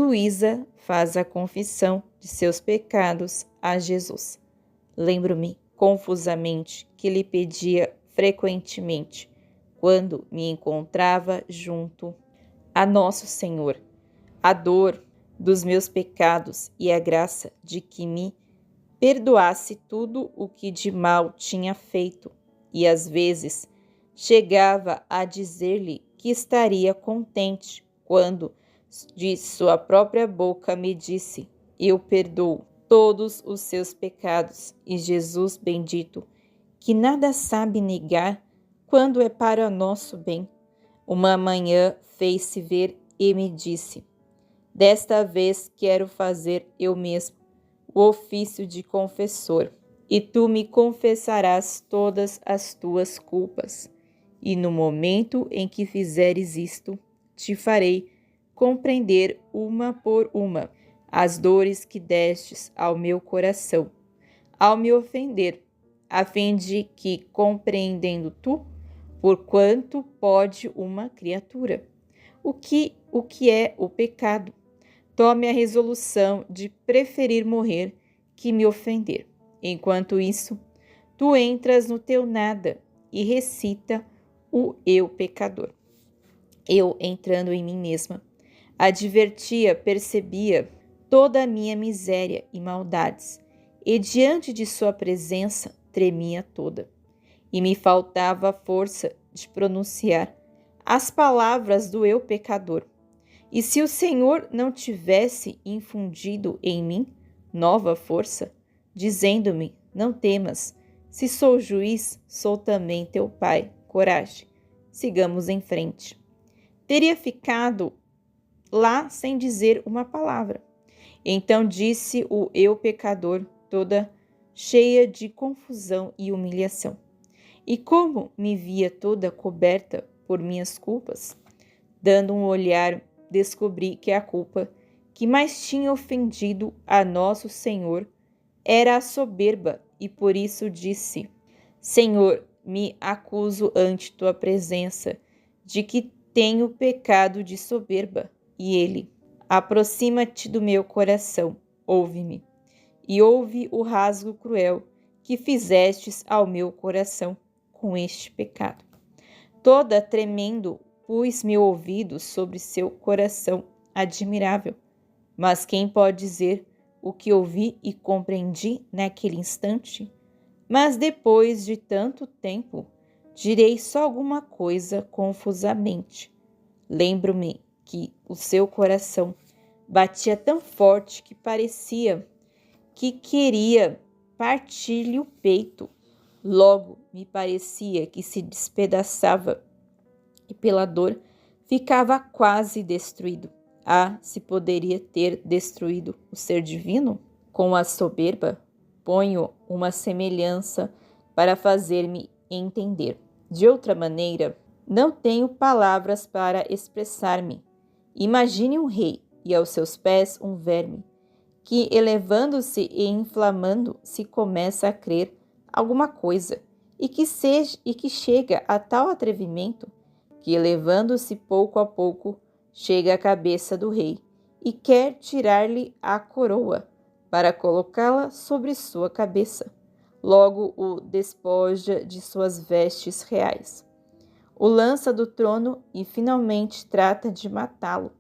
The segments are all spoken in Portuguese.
Luísa faz a confissão de seus pecados a Jesus. Lembro-me confusamente que lhe pedia frequentemente, quando me encontrava junto a Nosso Senhor, a dor dos meus pecados e a graça de que me perdoasse tudo o que de mal tinha feito, e às vezes chegava a dizer-lhe que estaria contente quando de sua própria boca me disse: eu perdoo todos os seus pecados. E Jesus bendito, que nada sabe negar quando é para nosso bem, uma manhã fez-se ver e me disse: desta vez quero fazer eu mesmo o ofício de confessor, e tu me confessarás todas as tuas culpas. E no momento em que fizeres isto, te farei compreender uma por uma as dores que destes ao meu coração, ao me ofender, a fim de que, compreendendo tu, por quanto pode uma criatura, o que é o pecado, tome a resolução de preferir morrer que me ofender. Enquanto isso, tu entras no teu nada e recita o eu pecador. Eu, entrando em mim mesma, advertia, percebia toda a minha miséria e maldades, e diante de sua presença tremia toda, e me faltava a força de pronunciar as palavras do eu pecador. E se o Senhor não tivesse infundido em mim nova força, dizendo-me: não temas, se sou juiz, sou também teu pai, coragem, sigamos em frente. Teria ficado lá sem dizer uma palavra. Então disse o eu pecador, toda cheia de confusão e humilhação. E como me via toda coberta por minhas culpas, dando um olhar, descobri que a culpa que mais tinha ofendido a nosso Senhor era a soberba, e por isso disse: Senhor, me acuso ante tua presença de que tenho pecado de soberba. E ele: aproxima-te do meu coração, ouve-me, e ouve o rasgo cruel que fizestes ao meu coração com este pecado. Toda tremendo, pus meu ouvido sobre seu coração admirável. Mas quem pode dizer o que ouvi e compreendi naquele instante? Mas depois de tanto tempo, direi só alguma coisa confusamente. Lembro-me que o seu coração batia tão forte que parecia que queria partir-lhe o peito. Logo me parecia que se despedaçava e pela dor ficava quase destruído. Ah, se poderia ter destruído o ser divino? Com a soberba, ponho uma semelhança para fazer-me entender. De outra maneira, não tenho palavras para expressar-me. Imagine um rei e aos seus pés um verme, que elevando-se e inflamando se começa a crer alguma coisa, e que chega a tal atrevimento que, elevando-se pouco a pouco, chega à cabeça do rei e quer tirar-lhe a coroa para colocá-la sobre sua cabeça. Logo o despoja de suas vestes reais, o lança do trono e finalmente trata de matá-lo.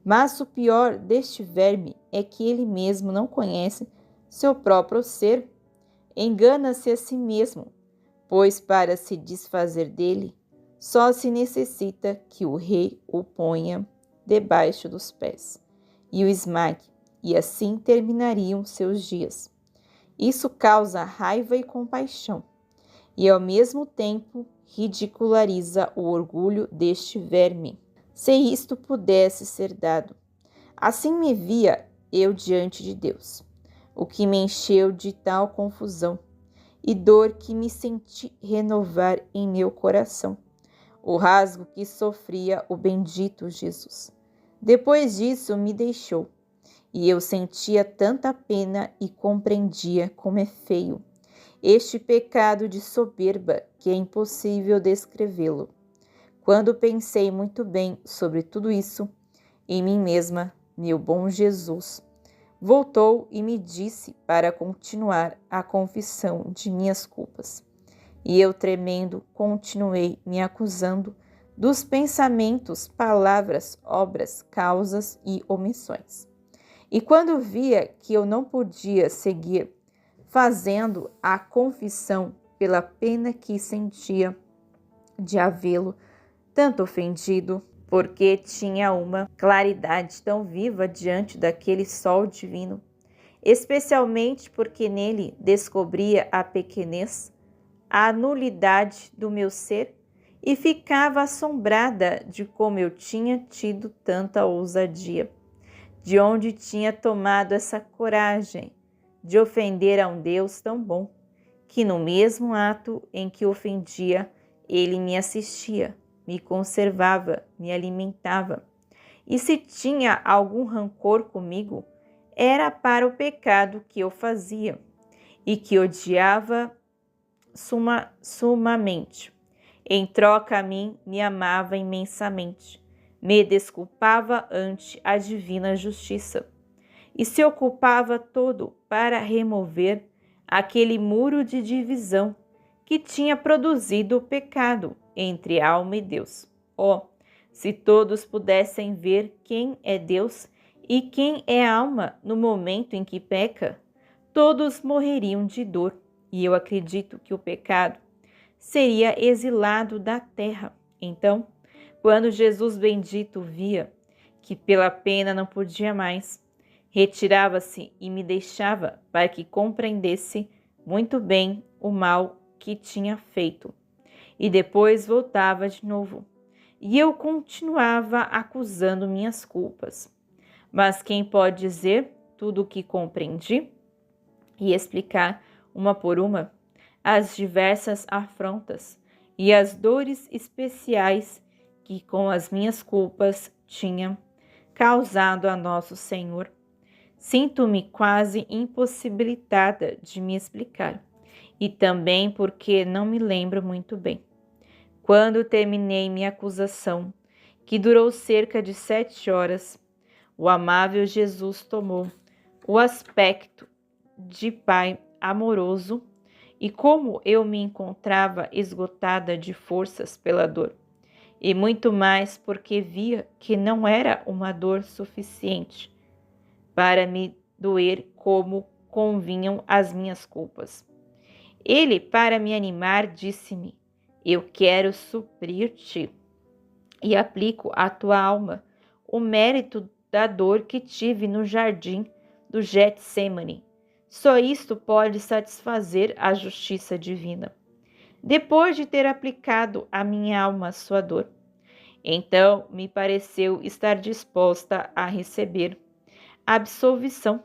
Mas o pior deste verme é que ele mesmo não conhece seu próprio ser. Engana-se a si mesmo, pois para se desfazer dele, só se necessita que o rei o ponha debaixo dos pés e o esmague, e assim terminariam seus dias. Isso causa raiva e compaixão, e ao mesmo tempo ridiculariza o orgulho deste verme. Se isto pudesse ser dado, assim me via eu diante de Deus, o que me encheu de tal confusão e dor que me senti renovar em meu coração o rasgo que sofria o bendito Jesus. Depois disso me deixou, e eu sentia tanta pena e compreendia como é feio este pecado de soberba que é impossível descrevê-lo. Quando pensei muito bem sobre tudo isso, em mim mesma meu bom Jesus, voltou e me disse para continuar a confissão de minhas culpas. E eu, tremendo, continuei me acusando dos pensamentos, palavras, obras, causas e omissões. E quando via que eu não podia seguir fazendo a confissão pela pena que sentia de havê-lo tanto ofendido, porque tinha uma claridade tão viva diante daquele sol divino, especialmente porque nele descobria a pequenez, a nulidade do meu ser, e ficava assombrada de como eu tinha tido tanta ousadia, de onde tinha tomado essa coragem de ofender a um Deus tão bom, que no mesmo ato em que ofendia, ele me assistia, me conservava, me alimentava. E se tinha algum rancor comigo, era para o pecado que eu fazia e que odiava sumamente. Em troca a mim, me amava imensamente, me desculpava ante a divina justiça e se ocupava todo para remover aquele muro de divisão que tinha produzido o pecado entre alma e Deus. Oh, se todos pudessem ver quem é Deus e quem é alma no momento em que peca, todos morreriam de dor, e eu acredito que o pecado seria exilado da terra. Então, quando Jesus bendito via que pela pena não podia mais, retirava-se e me deixava para que compreendesse muito bem o mal que tinha feito. E depois voltava de novo. E eu continuava acusando minhas culpas. Mas quem pode dizer tudo o que compreendi e explicar uma por uma as diversas afrontas e as dores especiais que com as minhas culpas tinham causado a nosso Senhor? Sinto-me quase impossibilitada de me explicar, e também porque não me lembro muito bem. Quando terminei minha acusação, que durou cerca de 7 horas, o amável Jesus tomou o aspecto de pai amoroso, e como eu me encontrava esgotada de forças pela dor, e muito mais porque via que não era uma dor suficiente para me doer como convinham as minhas culpas. Ele, para me animar, disse-me: eu quero suprir-te e aplico à tua alma o mérito da dor que tive no jardim do Getsêmani. Só isto pode satisfazer a justiça divina. Depois de ter aplicado à minha alma sua dor, então me pareceu estar disposta a receber absolvição,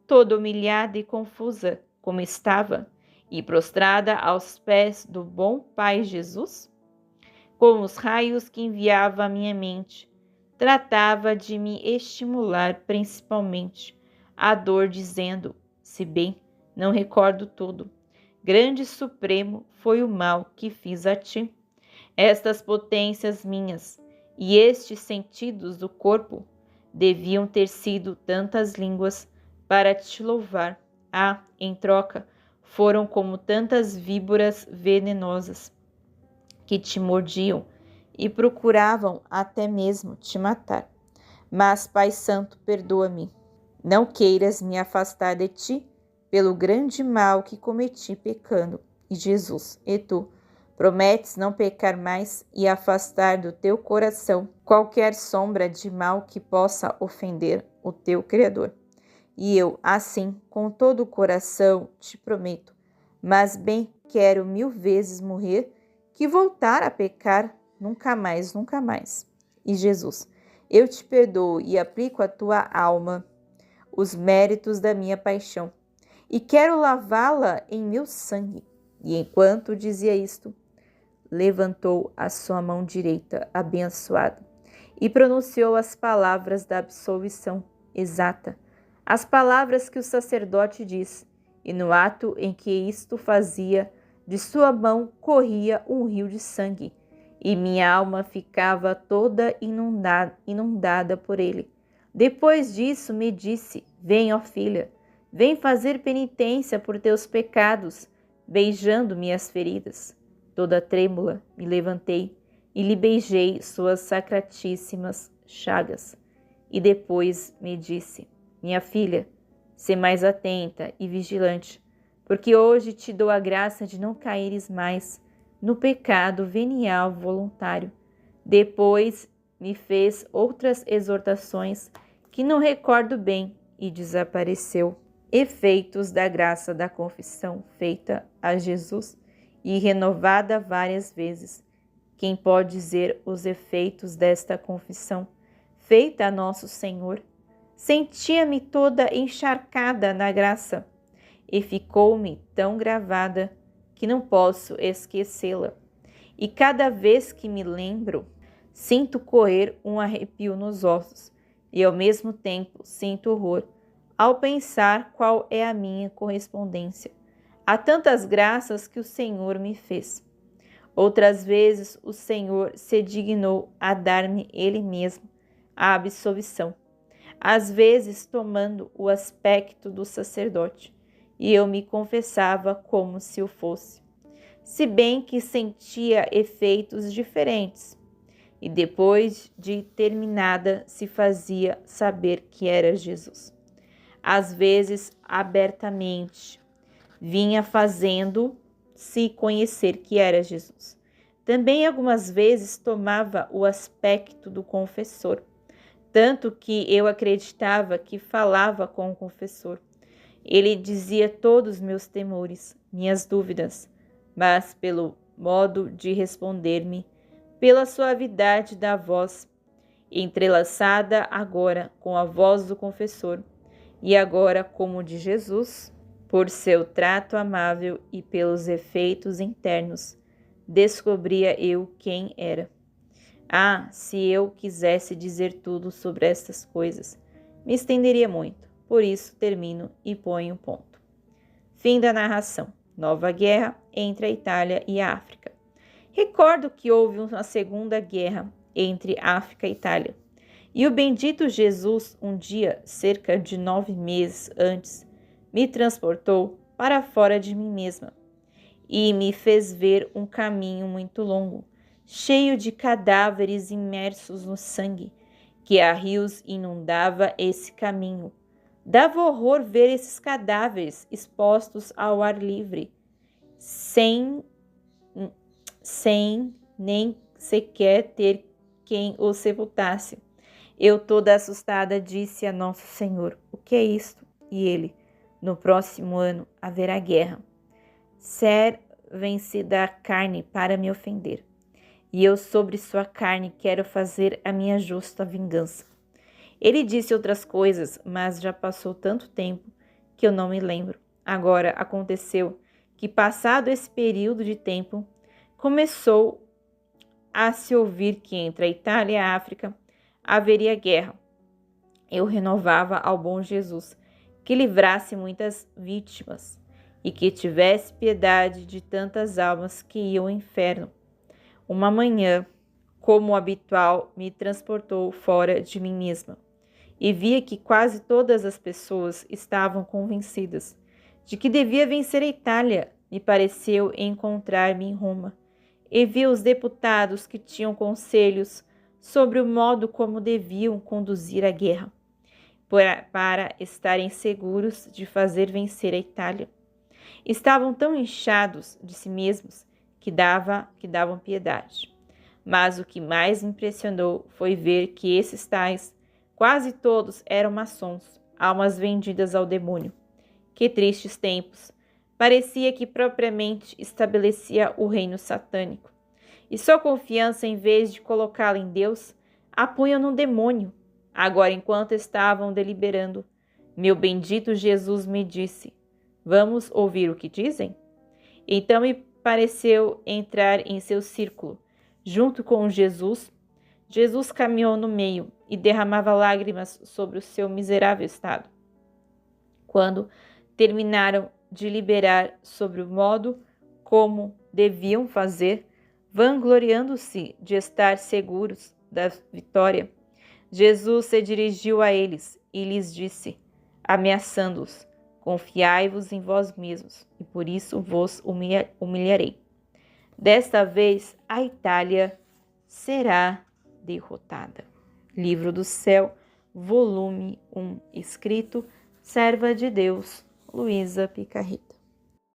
toda humilhada e confusa como estava, e prostrada aos pés do bom Pai Jesus, com os raios que enviava à minha mente, tratava de me estimular principalmente a dor, dizendo, se bem não recordo tudo, grande supremo foi o mal que fiz a ti. Estas potências minhas e estes sentidos do corpo deviam ter sido tantas línguas para te louvar. Em troca, foram como tantas víboras venenosas que te mordiam e procuravam até mesmo te matar. Mas, Pai Santo, perdoa-me. Não queiras me afastar de ti pelo grande mal que cometi pecando. E Jesus, e tu, prometes não pecar mais e afastar do teu coração qualquer sombra de mal que possa ofender o teu Criador. E eu, assim, com todo o coração, te prometo, mas bem quero 1000 vezes morrer que voltar a pecar nunca mais, nunca mais. E Jesus, eu te perdoo e aplico à tua alma os méritos da minha paixão, e quero lavá-la em meu sangue. E enquanto dizia isto, levantou a sua mão direita abençoada e pronunciou as palavras da absolvição exata, as palavras que o sacerdote diz, e no ato em que isto fazia, de sua mão corria um rio de sangue, e minha alma ficava toda inundada por ele, Depois disso me disse: Vem, ó filha, vem fazer penitência por teus pecados, beijando minhas feridas. Toda trêmula me levantei e lhe beijei suas sacratíssimas chagas. E depois me disse: Minha filha, sê mais atenta e vigilante, porque hoje te dou a graça de não caíres mais no pecado venial voluntário. Depois me fez outras exortações que não recordo bem e desapareceu. Efeitos da graça da confissão feita a Jesus e renovada várias vezes. Quem pode dizer os efeitos desta confissão feita a nosso Senhor? Sentia-me toda encharcada na graça e ficou-me tão gravada que não posso esquecê-la. E cada vez que me lembro, sinto correr um arrepio nos ossos e ao mesmo tempo sinto horror ao pensar qual é a minha correspondência a tantas graças que o Senhor me fez. Outras vezes o Senhor se dignou a dar-me Ele mesmo a absolvição, às vezes tomando o aspecto do sacerdote, e eu me confessava como se o fosse, se bem que sentia efeitos diferentes, e depois de terminada se fazia saber que era Jesus. Às vezes, abertamente, vinha fazendo-se conhecer que era Jesus. Também algumas vezes tomava o aspecto do confessor, tanto que eu acreditava que falava com o confessor. Ele dizia todos os meus temores, minhas dúvidas, mas pelo modo de responder-me, pela suavidade da voz, entrelaçada agora com a voz do confessor, e agora como de Jesus, por seu trato amável e pelos efeitos internos, descobria eu quem era. Ah, se eu quisesse dizer tudo sobre estas coisas, me estenderia muito. Por isso termino e ponho ponto. Fim da narração. Nova guerra entre a Itália e a África. Recordo que houve uma segunda guerra entre África e Itália. E o bendito Jesus, um dia, cerca de 9 meses antes, me transportou para fora de mim mesma e me fez ver um caminho muito longo, cheio de cadáveres imersos no sangue, que a rios inundava esse caminho. Dava horror ver esses cadáveres expostos ao ar livre, sem nem sequer ter quem os sepultasse. Eu, toda assustada, disse a Nosso Senhor: O que é isto? E ele: No próximo ano haverá guerra. Servem-se da carne para me ofender, e eu sobre sua carne quero fazer a minha justa vingança. Ele disse outras coisas, mas já passou tanto tempo que eu não me lembro. Agora aconteceu que, passado esse período de tempo, começou a se ouvir que entre a Itália e a África haveria guerra. Eu renovava ao bom Jesus que livrasse muitas vítimas e que tivesse piedade de tantas almas que iam ao inferno. Uma manhã, como habitual, me transportou fora de mim mesma e via que quase todas as pessoas estavam convencidas de que devia vencer a Itália. Me pareceu encontrar-me em Roma e vi os deputados que tinham conselhos sobre o modo como deviam conduzir a guerra, para estarem seguros de fazer vencer a Itália. Estavam tão inchados de si mesmos que davam piedade. Mas o que mais me impressionou foi ver que esses tais, quase todos eram maçons, almas vendidas ao demônio. Que tristes tempos! Parecia que propriamente estabelecia o reino satânico. E sua confiança, em vez de colocá-la em Deus, a punham no demônio. Agora, enquanto estavam deliberando, meu bendito Jesus me disse: Vamos ouvir o que dizem? Então me pareceu entrar em seu círculo, junto com Jesus. Jesus caminhou no meio e derramava lágrimas sobre o seu miserável estado. Quando terminaram de liberar sobre o modo como deviam fazer, vangloriando-se de estar seguros da vitória, Jesus se dirigiu a eles e lhes disse, ameaçando-os: confiai-vos em vós mesmos, e por isso vos humilharei. Desta vez, a Itália será derrotada. Livro do Céu, volume 1, escrito Serva de Deus, Luísa Picarreta.